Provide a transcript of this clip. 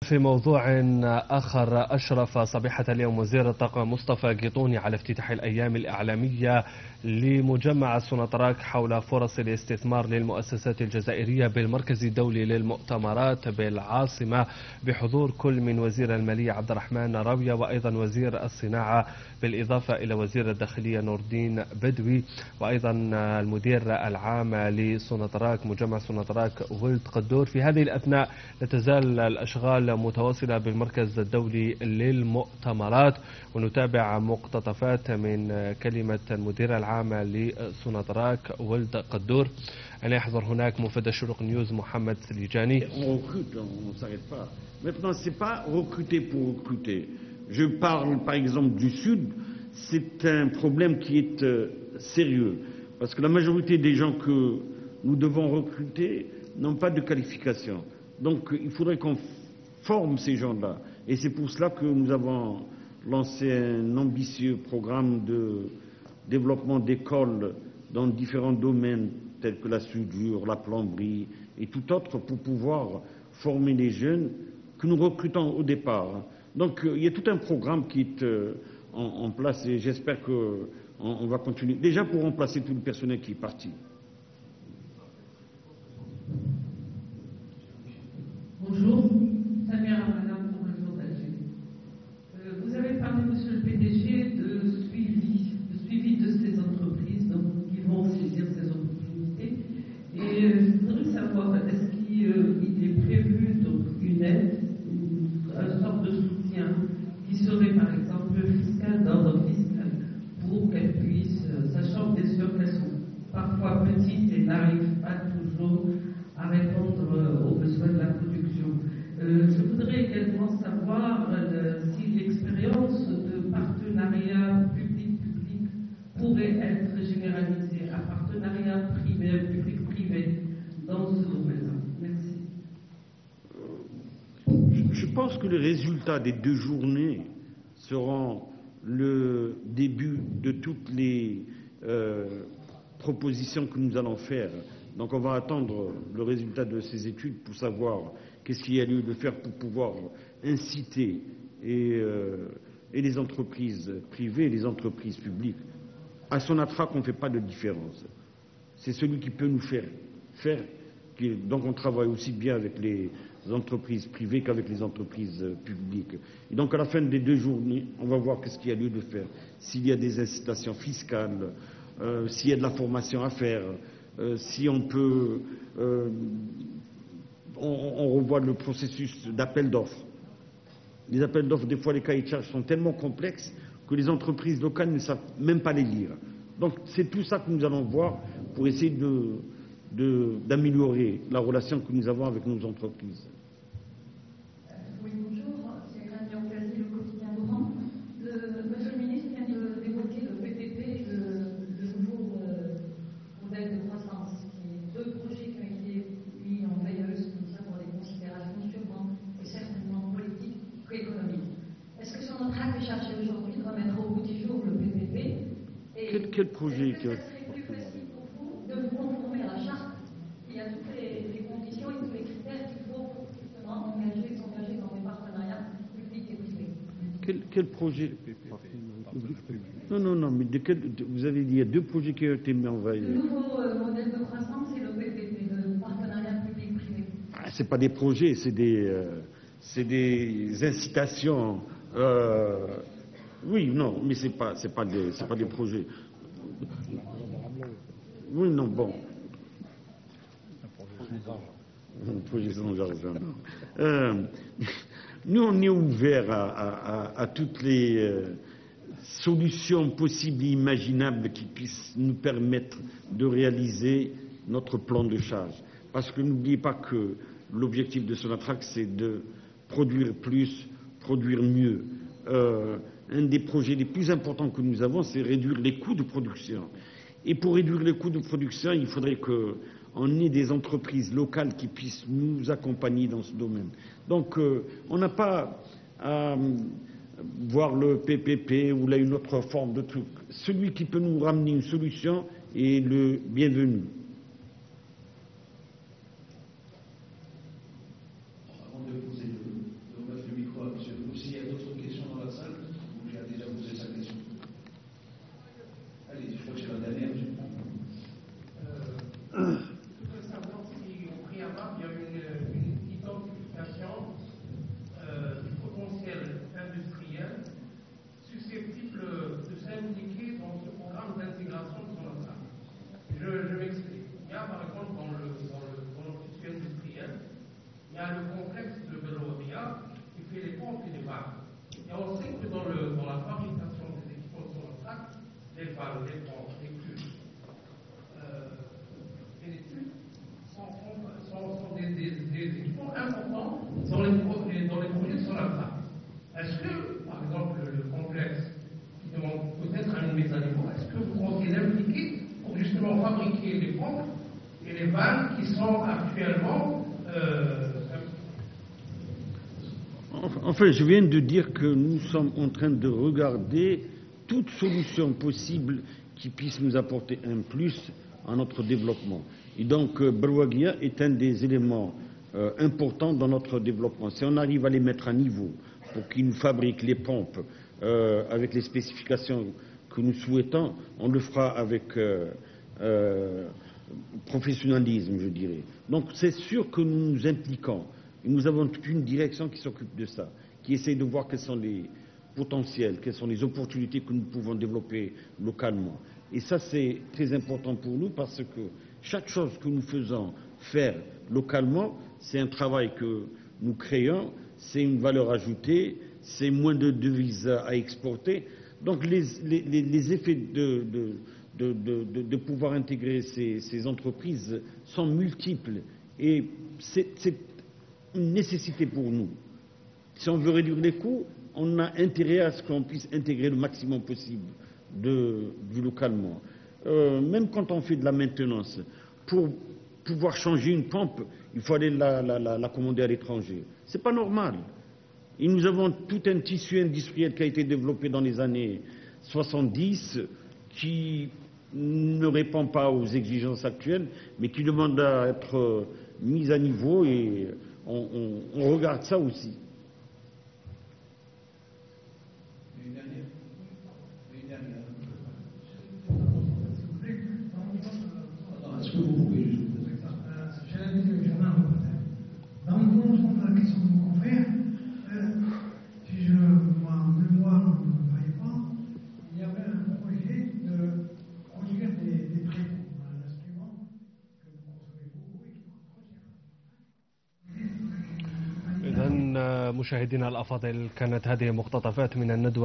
في موضوع آخر، أشرف صبيحة اليوم وزير الطاقة مصطفى قيطوني على افتتاح الأيام الإعلامية لمجمع سوناطراك حول فرص الاستثمار للمؤسسات الجزائرية بالمركز الدولي للمؤتمرات بالعاصمة، بحضور كل من وزير المالية عبد الرحمن راوية وأيضا وزير الصناعة، بالإضافة إلى وزير الداخلية نور الدين بدوي، وأيضا المدير العام لسوناطراك مجمع سوناطراك ولد قدور. في هذه الأثناء لا تزال الأشغال متواصلة بالمركز الدولي للمؤتمرات، ونتابع مقتطفات من كلمة المدير العام لسوناطراك ولد قدور. أنا يحضر هناك مفد الشروق نيوز محمد سليجاني. On recrute, on ne s'arrête pas. Maintenant, ce n'est pas recruter pour recruter. Je parle par exemple du Sud, c'est un problème qui est sérieux. Parce que la majorité des gens que nous devons recruter n'ont pas de qualification. Donc il faudrait qu'on forme ces gens-là. Et c'est pour cela que nous avons lancé un ambitieux programme de développement d'écoles dans différents domaines tels que la soudure, la plomberie et tout autre pour pouvoir former les jeunes que nous recrutons au départ. Donc il y a tout un programme qui est en place et j'espère qu'on va continuer. Déjà pour remplacer tout le personnel qui est parti. Bonjour, Samia Ramadan pour le réseau d'Alger. Vous avez parlé, monsieur le PDG, de suivi de ces entreprises donc, qui vont saisir ces opportunités. Et je voudrais savoir, est-ce qu'il est prévu donc, une aide, une sorte de soutien qui serait par exemple fiscal, d'ordre fiscal, pour qu'elles puissent, sachant bien sûr qu'elles sont parfois petites et n'arrivent pas toujours à répondre aux besoins de la production. Je voudrais également savoir si l'expérience de partenariat public-public pourrait être généralisée à partenariat public-privé dans ce domaine. Merci. Je pense que les résultats des 2 journées seront le début de toutes les propositions que nous allons faire. Donc on va attendre le résultat de ces études pour savoir qu'est-ce qu'il y a lieu de faire pour pouvoir inciter et les entreprises privées et les entreprises publiques. À Sonatrach, on ne fait pas de différence. C'est celui qui peut nous faire. Donc on travaille aussi bien avec les entreprises privées qu'avec les entreprises publiques. Et donc à la fin des 2 journées, on va voir qu'est-ce qu'il y a lieu de faire. S'il y a des incitations fiscales, s'il y a de la formation à faire, si on peut, on revoit le processus d'appel d'offres. Les appels d'offres, des fois, les cahiers de charges sont tellement complexes que les entreprises locales ne savent même pas les lire. Donc, c'est tout ça que nous allons voir pour essayer d'améliorer la relation que nous avons avec nos entreprises. Oui, bonjour, c'est Rania Oukasi, le quotidien Laurent. Monsieur le ministre vient d'évoquer le PPP, le nouveau modèle de croissance, qui est 2 projets qui ont été mis en veilleuse, comme ça, pour des considérations sûrement et certainement politiques qu'économiques. Est-ce que Sonatrach est chargé aujourd'hui de remettre au bout du jour le PPP? Et quel projet est-ce que ça serait plus facile pour vous de vous conformer à la charte? Il y a toutes les conditions et tous les critères qu'il faut pour justement s'engager dans des partenariats publics et privés. Quel projet? Non, mais vous avez dit il y a 2 projets qui ont été mis en veille. Le nouveau modèle de croissance, c'est le PPP, le partenariat public-privé. C'est pas des projets, c'est des incitations. Oui, non, mais c'est pas des projets. Oui, non, bon. Un projet sans argent. Nous, on est ouvert à toutes les solutions possibles et imaginables qui puissent nous permettre de réaliser notre plan de charge. Parce que n'oubliez pas que l'objectif de Sonatrach, c'est de produire plus, produire mieux. Un des projets les plus importants que nous avons, c'est réduire les coûts de production. Et pour réduire les coûts de production, il faudrait qu'on ait des entreprises locales qui puissent nous accompagner dans ce domaine. Donc, on n'a pas à voir le PPP ou là une autre forme de truc. Celui qui peut nous ramener une solution est le bienvenu. Avant de poser vannes qui sont actuellement... Enfin, je viens de dire que nous sommes en train de regarder toute solution possible qui puisse nous apporter un plus à notre développement. Et donc, Barwagia est un des éléments importants dans notre développement. Si on arrive à les mettre à niveau pour qu'ils nous fabriquent les pompes avec les spécifications que nous souhaitons, on le fera avec professionnalisme, je dirais. Donc, c'est sûr que nous nous impliquons. Et nous avons toute une direction qui s'occupe de ça, qui essaie de voir quels sont les potentiels, quelles sont les opportunités que nous pouvons développer localement. Et ça, c'est très important pour nous parce que chaque chose que nous faisons faire localement, c'est un travail que nous créons, c'est une valeur ajoutée, c'est moins de devises à exporter. Donc les effets de pouvoir intégrer ces entreprises sont multiples et c'est une nécessité pour nous. Si on veut réduire les coûts, on a intérêt à ce qu'on puisse intégrer le maximum possible du localement. Même quand on fait de la maintenance, pour pouvoir changer une pompe, il faut aller la commander à l'étranger. C'est pas normal. Et nous avons tout un tissu industriel qui a été développé dans les années 70 qui ne répond pas aux exigences actuelles, mais qui demande à être mis à niveau et on regarde ça aussi. Est-ce que vous pouvez juste poser ça? Dans le prolongement de la question de mon confrère, si ma mémoire ne me trahit pas, il y avait un projet de produire des prêts pour un instrument que vous consommez beaucoup et qui coûte trop cher. إذن مشاهدينا الأفاضل، كانت هذه مقتطفات من الندوة